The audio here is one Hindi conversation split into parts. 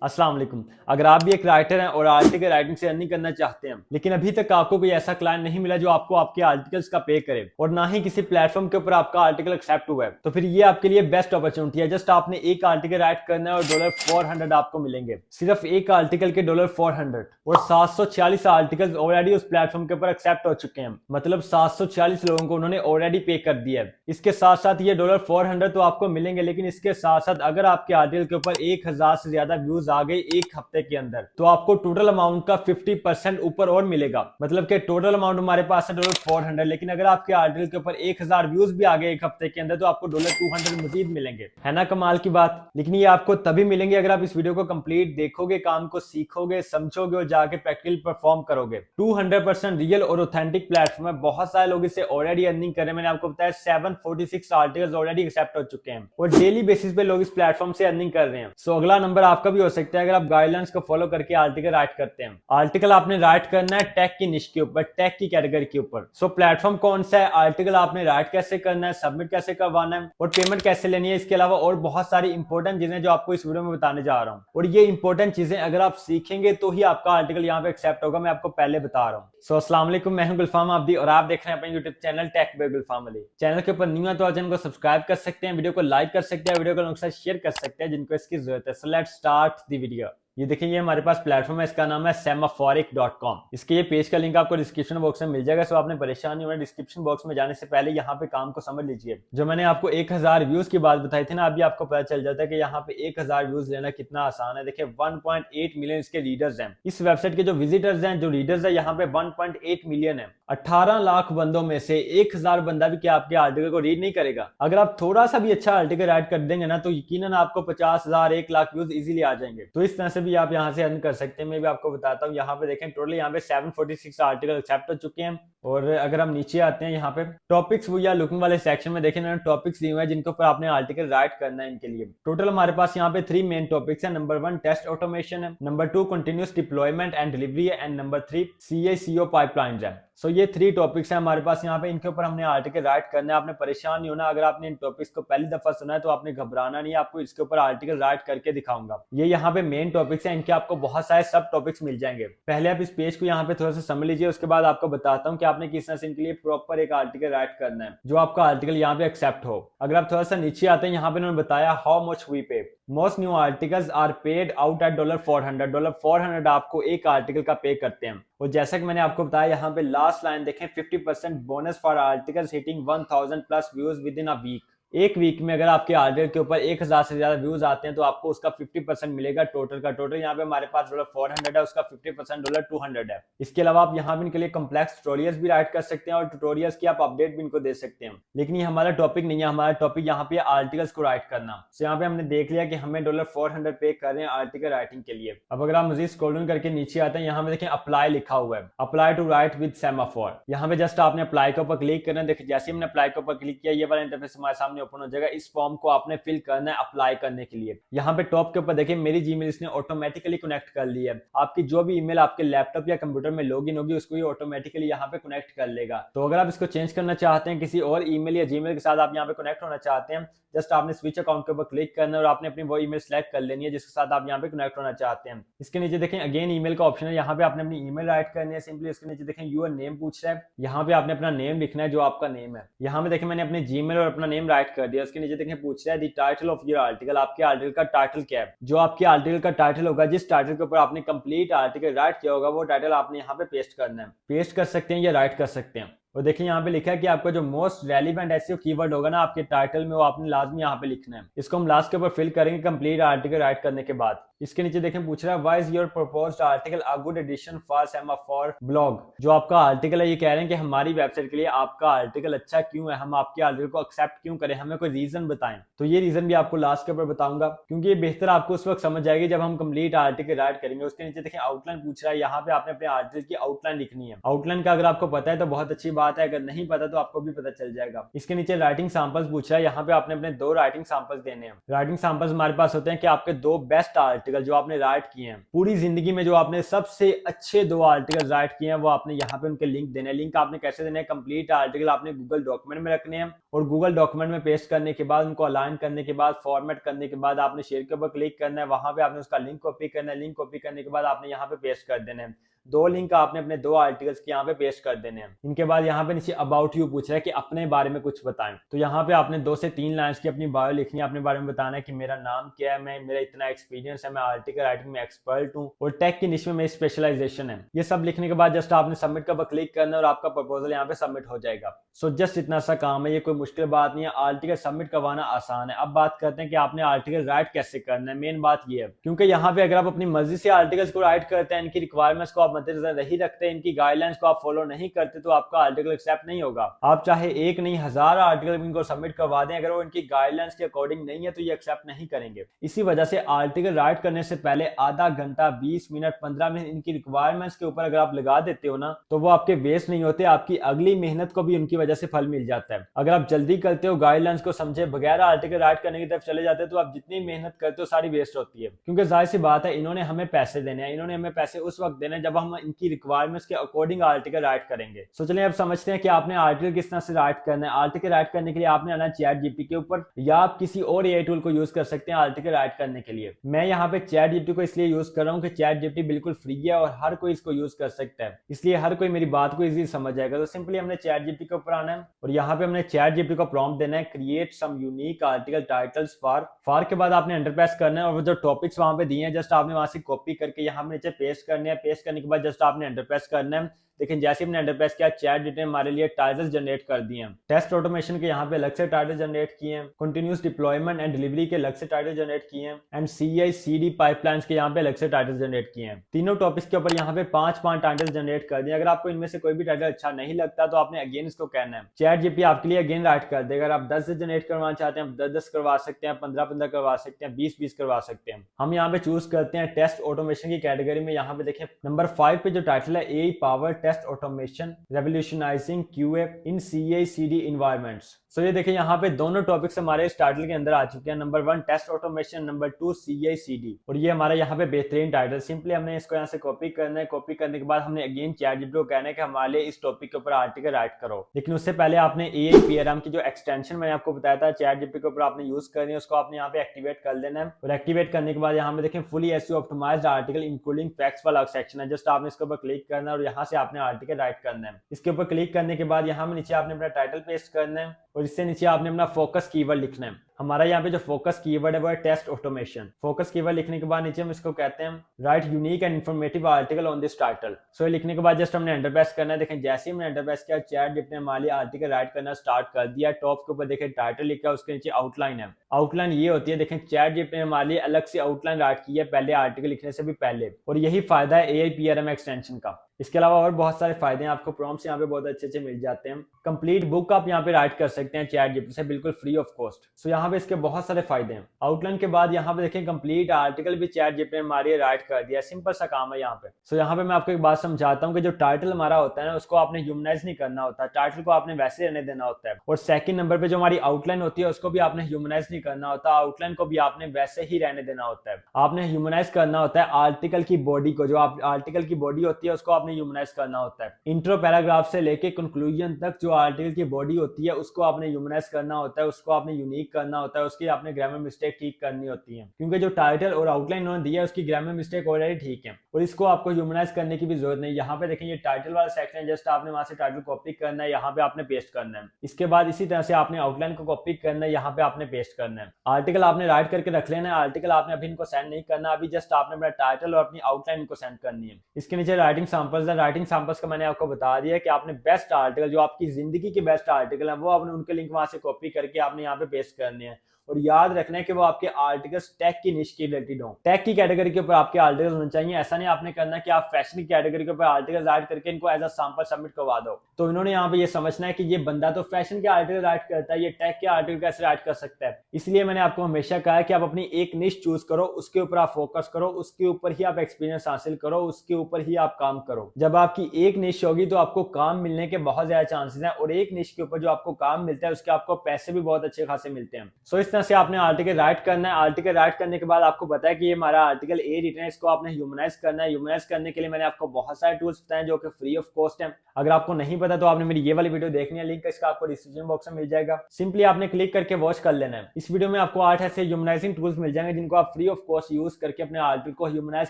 अस्सलाम वालेकुम। अगर आप भी एक राइटर हैं और आर्टिकल राइटिंग से अर्निंग करना चाहते हैं लेकिन अभी तक आपको कोई ऐसा क्लाइंट नहीं मिला जो आपको आपके आर्टिकल्स का पे करे और ना ही किसी प्लेटफॉर्म के ऊपर आपका आर्टिकल एक्सेप्ट हुआ है, तो फिर ये आपके लिए बेस्ट अपॉर्चुनिटी है। जस्ट आपने एक आर्टिकल राइट करना है और $400 आपको मिलेंगे, सिर्फ एक आर्टिकल के $400। और 746 आर्टिकल ऑलरेडी उस प्लेटफॉर्म के ऊपर एक्सेप्ट हो चुके हैं, मतलब 746 लोगों को उन्होंने ऑलरेडी पे कर दिया है। इसके साथ साथ ये $400 तो आपको मिलेंगे, लेकिन इसके साथ साथ अगर आपके आर्टिकल के ऊपर 1000 से ज्यादा व्यूज आ गए एक हफ्ते के अंदर तो आपको टोटल अमाउंट का 50% ऊपर और मिलेगा। मतलब कि टोटल अमाउंट हमारे पास है $400, लेकिन अगर आपके आर्टिकल के ऊपर 1000 व्यूज भी आ गए एक हफ्ते के अंदर तो आपको $200 मजीद मिलेंगे। है ना कमाल की बात। लेकिन ये आपको तभी मिलेंगे अगर आप इस वीडियो को कंप्लीट देखोगे, काम को सीखोगे, समझोगे और जाके प्रैक्टिकल परफॉर्म करोगे। 200% रियल और ऑथेंटिक प्लेटफॉर्म है। बहुत सारे लोग इसे ऑलरेडी अर्निंग कर रहे हैं। मैंने आपको बताया 746 आर्टिकल्स ऑलरेडी एक्सेप्ट हो चुके हैं और डेली बेसिस पे लोग इस प्लेटफॉर्म से अर्निंग कर रहे हैं। सो अगला नंबर आपका भी हो सकता है अगर आप गाइडलाइंस को फॉलो करके आर्टिकल राइट करते हैं। आर्टिकल आपने राइट करना है टेक की निश के ऊपर, टेक की कैटेगरी के ऊपर। सो प्लेटफॉर्म कौन सा है, आर्टिकल आपने राइट कैसे करना है, सबमिट कैसे करवाना है और पेमेंट कैसे लेनी है, इसके अलावा और बहुत सारी इंपॉर्टेंट चीजें जो आपको इस वीडियो में बताने जा रहा हूँ। और ये इंपॉर्टेंट चीजें अगर आप सीखेंगे तो ही आपका आर्टिकल यहाँ पे एक्सेप्ट होगा, मैं आपको पहले बता रहा हूँ। सो अस्सलाम वालेकुम, मैं हूं गुलफाम आबदी और आप देख रहे हैं अपने यूट्यूब चैनल टेक बाय गुलफाम अली। चैनल के ऊपर न्यू है तो चैनल को सब्सक्राइब कर सकते हैं, वीडियो को लाइक कर सकते हैं, वीडियो को लोगों के साथ शेयर कर सकते हैं जिनको इसकी जरूरत है। So let's start the video. ये देखिए, ये हमारे पास प्लेटफॉर्म है, इसका नाम है semaphoric.com। इसके ये पेज का लिंक आपको डिस्क्रिप्शन बॉक्स में मिल जाएगा। सो आपने परेशान नहीं होना, डिस्क्रिप्शन बॉक्स में जाने से पहले यहाँ पे काम को समझ लीजिए। जो मैंने आपको 1000 व्यूज की बात बताई थी ना, अभी आपको पता चल जाता है कि यहाँ पे 1000 व्यूज लेना कितना आसान है। देखिए 1.8 मिलियन इसके रीडर्स हैं। इस वेबसाइट के जो विजिटर्स हैं, जो रीडर्स है, यहाँ पे 1.8 मिलियन है। 18 लाख बंदों में से 1000 बंदा भी क्या आपके आर्टिकल को रीड नहीं करेगा। अगर आप थोड़ा सा भी अच्छा आर्टिकल राइट कर देंगे ना तो यकीनन आपको 50,000 1 लाख व्यूज इजीली आ जाएंगे। तो इस तरह से भी आप यहाँ से अर्न कर सकते हैं। मैं भी आपको बताता हूँ। यहाँ पे देखें टोटल यहाँ पे 746 आर्टिकल एक्सेप्ट हो चुके हैं। और अगर हम नीचे आते हैं यहाँ पे टॉपिक्स वो या लुकिंग वाले सेक्शन में देखें ना, टॉपिक्स दिए हुए हैं जिनको पर आपने आर्टिकल राइट करना है। इनके लिए टोटल हमारे पास यहाँ पे 3 मेन टॉपिक्स है। नंबर 1 टेस्ट ऑटोमेशन है, number 2 continuous deployment and delivery है एंड नंबर 3 CI/CO पाइपलाइंस है। सो ये 3 टॉपिक्स हैं हमारे पास यहाँ पे। इनके ऊपर हमने आर्टिकल राइट करना है। आपने परेशान नहीं होना। अगर आपने इन टॉपिक्स को पहली दफा सुना है तो आपने घबराना नहीं है, आपको इसके ऊपर आर्टिकल राइट करके दिखाऊंगा। ये यहाँ पे मेन टॉपिक्स हैं, इनके आपको बहुत सारे सब टॉपिक्स मिल जाएंगे। पहले आप इस पेज को यहाँ पे थोड़ा सा समझ लीजिए, उसके बाद आपको बताता हूँ कि आपने किस तरह से इनके लिए प्रॉपर एक आर्टिकल राइट करना है जो आपका आर्टिकल यहाँ पे एक्सेप्ट हो। अगर आप थोड़ा सा नीचे आते हैं, यहाँ पे उन्होंने बताया how much we pay. Most new articles are paid out at $400। $400 आपको एक आर्टिकल का पे करते हैं। और जैसा कि मैंने आपको बताया, यहाँ पे लास्ट लाइन देखें, 50% bonus for articles hitting 1000 plus views within a week. एक वीक में अगर आपके आर्टिकल के ऊपर 1000 से ज्यादा व्यूज आते हैं तो आपको उसका 50% मिलेगा टोटल का। टोटल यहाँ पे हमारे पास $400 है, उसका 50% $200 है। इसके अलावा आप यहाँ भी इनके लिए कम्प्लेक्स ट्यूटोरियल्स भी राइट कर सकते हैं और ट्यूटोरियल्स की आप अपडेट भी इनको दे सकते हैं। लेकिन ये हमारा टॉपिक नहीं है। हमारा टॉपिक यहाँ पे आर्टिकल्स को राइट करना। तो यहाँ पे हमने देख लिया कि हमें $400 पे कर रहे हैं आर्टिकल राइटिंग के लिए। अब अगर आप मजीद स्क्रॉल डाउन करके नीचे आते हैं, यहाँ पे देखें अप्लाई लिखा हुआ है, apply to write with Semaphore. यहाँ पे जस्ट आपने अप्लाई के ऊपर क्लिक करना है। देखिए जैसे हमने अप्लाई के ऊपर क्लिक किया, ये वाला इंटरफेस हमारे सामने ओपन हो जाएगा। इस फॉर्म को आपने फिल करना है अप्लाई करने के लिए। यहाँ पे टॉप के ऊपर देखिए मेरी जीमेल इसने ऑटोमेटिकली कनेक्ट कर ली है। आपकी जो भी ईमेल आपके लैपटॉप या कंप्यूटर में लॉगिन होगी उसको ये ऑटोमेटिकली यहाँ पे कनेक्ट कर लेगा। तो अगर आप इसको चेंज करना चाहते हैं, किसी और ईमेल या जीमेल के साथ आप यहाँ पे कनेक्ट होना चाहते हैं, जस्ट आपने स्विच अकाउंट के ऊपर क्लिक करना है और आपने अपनी वो ईमेल सेलेक्ट कर लेनी है जिसके साथ आप यहाँ पे कनेक्ट होना चाहते हैं। इसके नीचे देखें अगेन ईमेल का ऑप्शन है, यहाँ पे आपने अपनी ईमेल राइट करनी है सिंपली। इसके नीचे देखें यूर नेम पूछ रहा है, यहाँ पे आपने अपना नेम लिखना है जो आपका नेम है। यहाँ पे देखें मैंने अपने जीमेल और अपना नेम राइट कर दिया। उसके नीचे देखें पूछ रहा है the title of your article, आपके आर्टिकल का टाइटल क्या है। जो आपके आर्टिकल का टाइटल होगा, जिस टाइटल के ऊपर आपने कंप्लीट आर्टिकल राइट किया होगा, वो टाइटल आपने यहाँ पे पेस्ट करना है। पेस्ट कर सकते हैं या राइट कर सकते हैं। और देखिए यहाँ पे लिखा है कि आपका जो मोस्ट रेलिवेंट एसईओ कीवर्ड होगा ना आपके टाइटल में, वो आपने लाजमी यहाँ पे लिखना है। इसको हम लास्ट के ऊपर फिल करेंगे कंप्लीट आर्टिकल राइट करने के बाद। इसके नीचे देखें पूछ रहा है why is your proposed article a good addition for Semaphore blog. जो आपका आर्टिकल है, ये कह रहे हैं कि हमारी वेबसाइट के लिए आपका आर्टिकल अच्छा क्यों है, हम आपके आर्टिकल को एक्सेप्ट क्यों करें, हमें कोई रीजन बताएं। तो ये रीजन भी आपको लास्ट के ऊपर बताऊंगा, क्योंकि ये बेहतर आपको उस वक्त समझ जाएगी जब हम कंप्लीट आर्टिकल राइट करेंगे। उसके नीचे देखें आउटलाइन पूछ रहा है, यहाँ पे आपने अपने आर्टिकल की आउटलाइन लिखनी है। आउटलाइन का अगर आपको पता है तो बहुत अच्छी बात है, अगर नहीं पता तो आपको भी पता चल जाएगा। इसके नीचे राइटिंग सैंपल्स पूछ रहा है, यहाँ पे आपने अपने 2 राइटिंग सैंपल्स देने हैं। राइटिंग सैंपल्स हमारे पास होते हैं कि आपके 2 बेस्ट आर्टिकल जो आपने राइट किए हैं पूरी जिंदगी में, जो आपने सबसे अच्छे 2 आर्टिकल राइट किए हैं, वो आपने यहाँ पे उनके लिंक देने हैं। लिंक आपने कैसे देने हैं? कंप्लीट आर्टिकल आपने गूगल डॉक्यूमेंट में रखने हैं और गूगल डॉक्यूमेंट में पेस्ट करने के बाद, उनको अलाइन करने के बाद, फॉर्मेट करने के बाद आपने शेयर के ऊपर क्लिक करना है, वहां पे आपने उसका लिंक कॉपी करना है। लिंक कॉपी करने के बाद आपने यहाँ पे पेस्ट कर देना है। 2 लिंक आपने अपने 2 आर्टिकल्स के यहाँ पे पेस्ट कर देने हैं। इनके बाद यहाँ पे नीचे अबाउट यू पूछ रहा है कि अपने बारे में कुछ बताएं, तो यहाँ पे आपने 2 से 3 लाइंस की अपनी बायो लिखनी है। अपने बारे में बताना है कि मेरा नाम क्या है, मेरा इतना एक्सपीरियंस है, मैं आर्टिकल राइटिंग में एक्सपर्ट हूँ और टेक की निश में मेरी स्पेशलाइजेशन है। ये सब लिखने के बाद जस्ट आपने सबमिट का क्लिक करना है और आपका प्रपोजल यहाँ पे सबमिट हो जाएगा। सो जस्ट इतना सा काम है, ये कोई मुश्किल बात नहीं है। आर्टिकल सबमिट करवाना आसान है। अब बात करते हैं कि आपने आर्टिकल राइट कैसे करना है। मेन बात ये है, क्योंकि यहाँ पे अगर आप अपनी मर्जी से आर्टिकल्स को राइट करते हैं, इनकी रिक्वायरमेंट्स को आप मद्देनजर नहीं रखते, इनकी गाइडलाइंस को आप फॉलो नहीं करते, तो आपका आर्टिकल एक्सेप्ट नहीं होगा। आप चाहे 1 नहीं 1000 आर्टिकल इनको सबमिट करवा दें, अगर वो इनकी गाइडलाइंस के अकॉर्डिंग नहीं है तो ये एक्सेप्ट नहीं करेंगे। इसी वजह से आर्टिकल राइट करने से पहले आधा घंटा, 20 मिनट, 15 मिनट इनकी रिक्वायरमेंट्स के ऊपर अगर आप लगा देते हो ना, तो वो आपके वेस्ट नहीं होते, आपकी अगली मेहनत को भी उनकी वजह से फल मिल जाता है। अगर आप जल्दी करते हो, गाइडलाइंस को समझे बगैर आर्टिकल राइट करने की तरफ चले जाते हो, तो आप जितनी मेहनत करते हो सारी वेस्ट होती है। क्योंकि जाहिर सी बात है, इन्होंने हमें पैसे देने हैं, इन्होंने हमें पैसे उस वक्त देने हैं जब हम इनकी रिक्वायरमेंट्स के अकॉर्डिंग आर्टिकल राइट करेंगे। सो चलिए अब समझते हैं कि आपने आर्टिकल किस तरह से राइट करना है। आर्टिकल राइट करने के लिए आपने आना चैट जीपीटी के ऊपर, या आप किसी और एआई टूल को यूज कर सकते हैं आर्टिकल राइट करने के लिए। मैं यहाँ पे चैट जीपीटी को इसलिए यूज कर रहा हूँ कि चैट जीपीटी बिल्कुल फ्री है और हर कोई इसको यूज कर सकता है, इसलिए हर कोई मेरी बात को इजीली समझ जाएगा। तो सिंपली हमने चैट जीपीटी के ऊपर आना है और यहाँ पे हमने चैट जीपीटी को प्रॉम्प्ट देना है, create some unique article titles for के बाद आपने एंटर प्रेस करना है और वो जो टॉपिक्स वहां पे दिए हैं जस्ट आपने वहां से कॉपी करके यहाँ पे नीचे पेस्ट करने हैं। पेस्ट करने के बाद जस्ट आपने एंटर प्रेस करना है। लेकिन जैसे हमने एंटर प्रेस किया, चैट जीपीटी ने हमारे लिए टाइटल्स जनरेट कर दिए हैं। टेस्ट ऑटोमेशन के यहाँ पे अलग से टाइटल जनरेट किए हैं, कंटिन्यूअस डिप्लॉयमेंट एंड डिलीवरी के अलग से टाइटल जनरेट किए हैं, एंड CI/CD पाइपलाइंस के यहाँ पे अलग से टाइटल जनरेट किए हैं। तीनों टॉपिक्स के ऊपर यहाँ पे 5 टाइटल जनरेट कर दिए। अगर आपको इनमें से कोई भी टाइटल अच्छा नहीं लगता तो आपने अगेन इसको कहना है, चैट जीपीटी आपके लिए अगेन राइट कर देगा। अगर आप 10 से जनरेट करवाना चाहते हैं, 10 करवा सकते हैं, 15 करवा सकते हैं, 20 करवा सकते हैं। हम यहाँ पे चूज करते हैं टेस्ट ऑटोमेशन की कैटेगरी में। यहाँ पे देखें नंबर 5 पे जो टाइटल है, AI power test automation revolutionising QA in CI/CD environments. So ये देखिए यहाँ पे दोनों टॉपिक्स हमारे इस टाइटल के अंदर आ चुके हैं। Number 1 test automation, number 2 CI/CD, और ये हमारा यहाँ पे बेहतरीन टाइटल। सिंपली हमने इसको यहाँ से कॉपी करना है। कॉपी करने के बाद हमने अगेन चैट जीपीटी को कहना है कि हमारे लिए इस टॉपिक के ऊपर आर्टिकल राइट करो। लेकिन उससे पहले आपने AI/PRM की जो एक्सटेंशन मैंने आपको बताया था चैट जीपीटी के ऊपर आपने यूज करनी है, उसको आपने यहाँ पे एक्टिवेट कर लेना है। और एक्टिवेट करने के बाद यहाँ पे देखें fully SEO optimised article including facts वाला सेक्शन है। जस्ट आपने इसके ऊपर क्लिक करना है और यहाँ से आपने आर्टिकल राइट करना है। इसके ऊपर क्लिक करने के बाद यहाँ पे नीचे आपने अपना टाइटल पेस्ट करना है और इससे नीचे आपने अपना फोकस कीवर्ड लिखना है। हमारा यहाँ पे जो फोकस कीवर्ड है वो है टेस्ट ऑटोमेशन। फोकस कीवर्ड लिखने के बाद नीचे हम इसको कहते हैं right unique and informative article on this title. So ये लिखने के बाद जस्ट हमने एंटर प्रेस करना है। देखें जैसे ही हमने एंटर प्रेस किया, चैट जीपीटी ने हमारे लिए आर्टिकल राइट करना स्टार्ट कर दिया। टॉप के ऊपर देखें टाइटल लिखा है, उसके नीचे आउटलाइन है। आउटलाइन ये होती है, देखें चैट जीपीटी ने हमारे लिए अलग से आउटलाइन राइट की है पहले आर्टिकल लिखने से भी पहले, और यही फायदा है AI/PRM एक्सटेंशन का। इसके अलावा और बहुत सारे फायदे हैं, आपको प्रॉम्प्ट्स यहाँ पे बहुत अच्छे मिल जाते हैं। कंप्लीट बुक आप यहाँ पे राइट कर सकते हैं चैट जीपीटी से बिल्कुल फ्री ऑफ कॉस्ट। सो यहाँ पे इसके बहुत सारे फायदे हैं। आउटलाइन के बाद यहाँ पे देखें कंप्लीट आर्टिकल भी चैट जीपीटी ने हमारे राइट कर दिया। सिंपल सा काम है यहाँ पे। सो यहाँ पे मैं आपको एक बात समझाता हूँ कि जो टाइटल हमारा होता है ना, उसको आपने ह्यूमनाइज नहीं करना होता, टाइटल को आपने वैसे रहने देना होता है। और सेकंड नंबर पे जो हमारी आउटलाइन होती है उसको भी आपने ह्यूमनाइज नहीं करना होता, आउटलाइन को भी आपने वैसे ही रहने देना होता है। आपने ह्यूमनाइज करना होता है आर्टिकल की बॉडी को, जो आप आर्टिकल की बॉडी होती है उसको आपने ह्यूमनाइज करना होता है। इंट्रो पैराग्राफ से लेके कंक्लूजन तक जो आर्टिकल की बॉडी होती है उसको आपने ह्यूमनाइज करना होता है, उसको आपने यूनिक करना होता है, उसकी आपने ग्रामर मिस्टेक ठीक करनी होती है। क्योंकि जो टाइटल और आउटलाइन उन्होंने दिया है उसकी ग्रामर मिस्टेक ऑलरेडी ठीक है और इसको आपको ह्यूमनाइज करने की भी जरूरत नहीं। यहाँ पे देखें ये टाइटल वाला सेक्शन है, जस्ट आपने वहां से टाइटल कॉपी करना है, यहाँ पे आपने पेस्ट करना है। इसके बाद इसी तरह से आपने आउटलाइन को कॉपी करना है, यहाँ पे आपने पेस्ट करना है। आर्टिकल आपने राइट करके रख लेना है। आर्टिकल आपने अभी इनको सेंड नहीं करना, अभी जस्ट आपने अपना टाइटल और अपनी आउटलाइन को सेंड करनी है। इसके नीचे राइटिंग सैंपल्स है। राइटिंग सैंपल्स का मैंने आपको बता दिया कि आपने बेस्ट आर्टिकल जो आपकी जिंदगी के बेस्ट आर्टिकल है वो आपने उनके लिंक वहां से कॉपी करके आपने यहाँ पे पेस्ट करने हैं और याद रखना है कि वो आपके आर्टिकल्स टेक की निश के रिलेटेड हो, टेक की कैटेगरी के ऊपर आपके आर्टिकल्स होने चाहिए। ऐसा नहीं आपने करना कि आप फैशन की कैटेगरी के ऊपर आर्टिकल राइट करके इनको एज अ सैंपल सबमिट करवा दो। तो इन्होंने यहाँ पे ये समझना है कि ये बंदा तो फैशन के आर्टिकल राइट करता है, ये टेक के आर्टिकल कैसे राइट कर सकता है। इसलिए मैंने आपको हमेशा कहा है कि आप अपनी एक निश चूज करो, उसके ऊपर आप फोकस करो, उसके ऊपर ही आप एक्सपीरियंस हासिल करो, उसके ऊपर ही आप काम करो। जब आपकी एक निश होगी तो आपको काम मिलने के बहुत ज्यादा चांसेस हैं, और एक निश के ऊपर जो आपको काम मिलता है उसके आपको पैसे भी बहुत अच्छे खासे मिलते हैं। सो इस तरह से आपने आर्टिकल राइट करना है। आर्टिकल राइट करने के बाद आपको पता है कि ये हमारा आर्टिकल ए रिटन है, इसको आपने ह्यूमनाइज करना है। ह्यूमनाइज करने के लिए मैंने आपको बहुत सारे टूल्स बताए जो कि फ्री ऑफ कॉस्ट है। अगर आपको नहीं पता तो आपने मेरी ये वाली वीडियो देखनी है, लिंक इसका आपको डिस्क्रिप्शन बॉक्स में मिल जाएगा, सिंपली आपने क्लिक करके वॉच कर लेना है। इस वीडियो में आपको 8 ऐसे ह्यूमनाइजिंग टूल्स मिल जाएंगे जिनको आप फ्री ऑफ कॉस्ट यूज करके अपने आर्टिकल को ह्यूमनाइज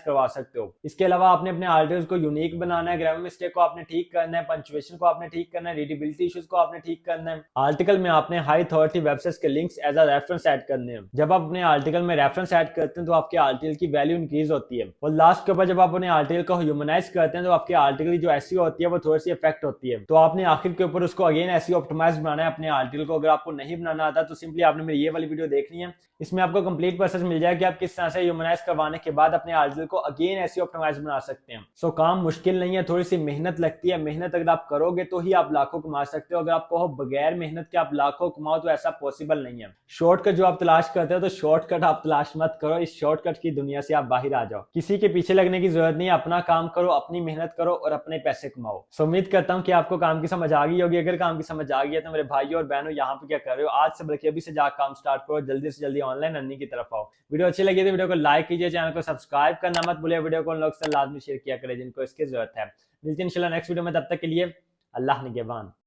करवा सकते हो। इसके अलावा आपने अपने आर्टिकल को यूनिक बनाना है, ग्रामर मिस्टेक को आपने ठीक करना है, पंक्चुएशन को आपने ठीक करना है, रीडेबिलिटी इश्यूज को आपने ठीक करना है। आर्टिकल में आपने हाई अथॉरिटी वेबसाइट्स के links as a reference add करने हैं। जब आप अपने आर्टिकल में रेफरेंस ऐड करते हैं तो आपके आर्टिकल की वैल्यू इंक्रीज होती है, और लास्ट के ऊपर जब आप अपने आर्टिकल को ह्यूमनाइज करते हैं तो आपके आर्टिकल की जो एसईओ होती है वो थोड़ी सी इफेक्ट होती है। तो आपने आखिर के ऊपर उसको अगेन एसईओ ऑप्टिमाइज बनाना है अपने आर्टिकल को। अगर आपको नहीं बनाना आता तो सिंपली आपने मेरी ये वाली वीडियो देखनी है, इसमें आपको कंप्लीट प्रोसेस मिल जाएगा कि आप किस तरह से ह्यूमनाइज करवाने के बाद अपने आर्टिकल को अगेन एसईओ ऑप्टिमाइज बना सकते हैं। सो काम मुश्किल नहीं है, थोड़ी सी मेहनत लगती है। मेहनत अगर आप करोगे तो ही आप लाखों कमा सकते हो। अगर आप कहो बगैर मेहनत के आप लाखों कमाओ तो ऐसा पॉसिबल नहीं है। शॉर्टकट जो आप तलाश करते हो तो शॉर्टकट आप तलाश मत करो, इस शॉर्टकट की दुनिया से आप बाहर आ जाओ। किसी के पीछे लगने की जरूरत नहीं है, अपना काम करो, अपनी मेहनत करो और अपने पैसे कमाओ। सो उम्मीद करता हूँ कि आपको काम की समझ आ गई होगी। अगर काम की समझ आ गई है तो मेरे भाइयों और बहनों यहाँ पे क्या कर रहे हो, आज से बल्कि अभी से जाकर काम स्टार्ट करो, जल्दी से जल्दी ऑनलाइन अर्निंग की तरफ आओ। वीडियो अच्छी लगी तो वीडियो को लाइक कीजिए, चैनल को सब्सक्राइब करना मत भूलिए, वीडियो को उन लोग से लाजमी शेयर किया करें जिनको इसकी जरूरत है। मिलते हैं इंशाल्लाह नेक्स्ट वीडियो में, तब तक के लिए अल्लाह निगहबान।